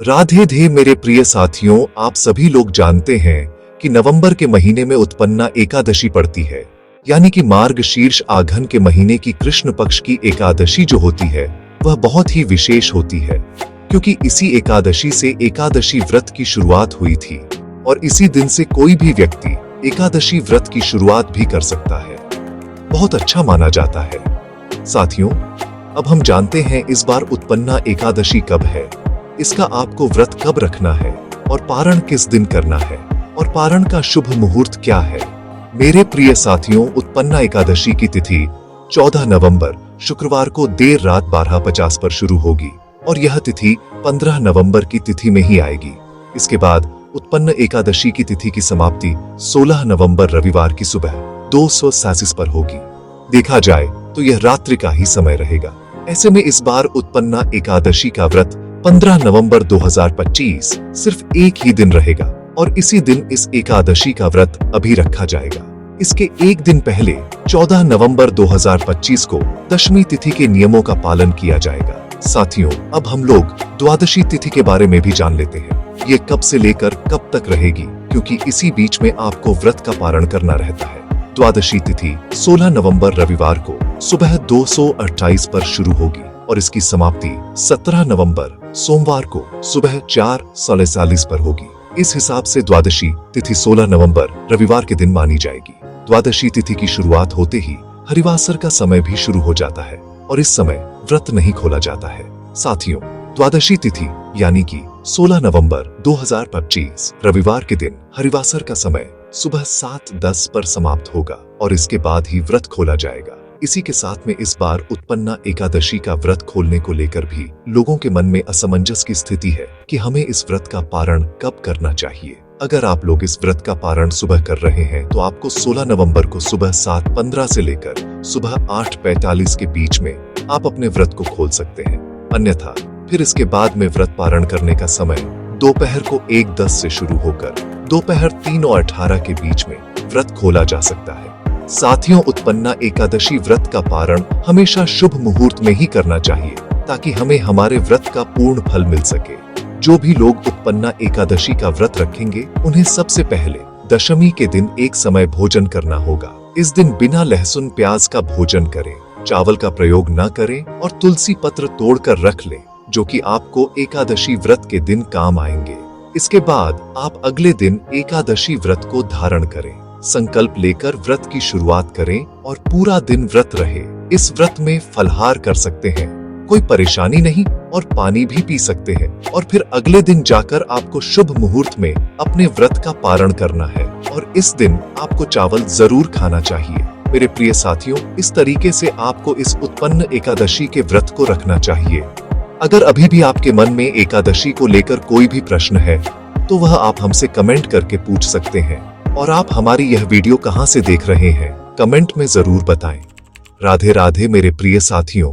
राधे धे मेरे प्रिय साथियों, आप सभी लोग जानते हैं कि नवंबर के महीने में उत्पन्ना एकादशी पड़ती है, यानी कि मार्गशीर्ष आघन के महीने की कृष्ण पक्ष की एकादशी जो होती है वह बहुत ही विशेष होती है, क्योंकि इसी एकादशी से एकादशी व्रत की शुरुआत हुई थी और इसी दिन से कोई भी व्यक्ति एकादशी व्रत की शुरुआत भी कर सकता है। बहुत अच्छा माना जाता है। साथियों, अब हम जानते हैं इस बार उत्पन्ना एकादशी कब है, इसका आपको व्रत कब रखना है और पारण किस दिन करना है और पारण का शुभ मुहूर्त क्या है। मेरे प्रिय साथियों, उत्पन्ना एकादशी की तिथि 14 नवंबर शुक्रवार को देर रात 12:50 पर शुरू होगी और यह तिथि 15 नवंबर की तिथि में ही आएगी। इसके बाद उत्पन्न एकादशी की तिथि की समाप्ति 16 नवंबर रविवार की सुबह 2:37 पर होगी। देखा जाए तो यह रात्रि का ही समय रहेगा। ऐसे में इस बार उत्पन्ना एकादशी का व्रत 15 नवंबर 2025 सिर्फ एक ही दिन रहेगा और इसी दिन इस एकादशी का व्रत अभी रखा जाएगा। इसके एक दिन पहले 14 नवंबर 2025 को दशमी तिथि के नियमों का पालन किया जाएगा। साथियों, अब हम लोग द्वादशी तिथि के बारे में भी जान लेते हैं। ये कब से लेकर कब तक रहेगी, क्योंकि इसी बीच में आपको व्रत का पारण करना रहता है। द्वादशी तिथि 16 नवंबर रविवार को सुबह 2:28 पर शुरू होगी और इसकी समाप्ति 17 नवंबर सोमवार को सुबह 4:47 पर होगी। इस हिसाब से द्वादशी तिथि 16 नवंबर रविवार के दिन मानी जाएगी। द्वादशी तिथि की शुरुआत होते ही हरिवासर का समय भी शुरू हो जाता है और इस समय व्रत नहीं खोला जाता है। साथियों, द्वादशी तिथि यानी कि 16 नवंबर 2025 रविवार के दिन हरिवासर का समय सुबह 7:10 पर समाप्त होगा और इसके बाद ही व्रत खोला जाएगा। इसी के साथ में इस बार उत्पन्ना एकादशी का व्रत खोलने को लेकर भी लोगों के मन में असमंजस की स्थिति है कि हमें इस व्रत का पारण कब करना चाहिए। अगर आप लोग इस व्रत का पारण सुबह कर रहे हैं तो आपको 16 नवंबर को सुबह 7:15 से लेकर सुबह 8:45 के बीच में आप अपने व्रत को खोल सकते हैं। अन्यथा फिर इसके बाद में व्रत पारण करने का समय दोपहर को 1:10 से शुरू होकर दोपहर 3:18 के बीच में व्रत खोला जा सकता है। साथियों, उत्पन्ना एकादशी व्रत का पारण हमेशा शुभ मुहूर्त में ही करना चाहिए ताकि हमें हमारे व्रत का पूर्ण फल मिल सके। जो भी लोग उत्पन्ना एकादशी का व्रत रखेंगे उन्हें सबसे पहले दशमी के दिन एक समय भोजन करना होगा। इस दिन बिना लहसुन प्याज का भोजन करें, चावल का प्रयोग न करें और तुलसी पत्र तोड़कर रख लें, जो कि आपको एकादशी व्रत के दिन काम आएंगे। इसके बाद आप अगले दिन एकादशी व्रत को धारण करें, संकल्प लेकर व्रत की शुरुआत करें और पूरा दिन व्रत रहे। इस व्रत में फलहार कर सकते हैं, कोई परेशानी नहीं, और पानी भी पी सकते हैं और फिर अगले दिन जाकर आपको शुभ मुहूर्त में अपने व्रत का पारण करना है और इस दिन आपको चावल जरूर खाना चाहिए। मेरे प्रिय साथियों, इस तरीके से आपको इस उत्पन्न एकादशी के व्रत को रखना चाहिए। अगर अभी भी आपके मन में एकादशी को लेकर कोई भी प्रश्न है तो वह आप हमसे कमेंट करके पूछ सकते हैं। और आप हमारी यह वीडियो कहां से देख रहे हैं, कमेंट में जरूर बताएं। राधे राधे मेरे प्रिय साथियों।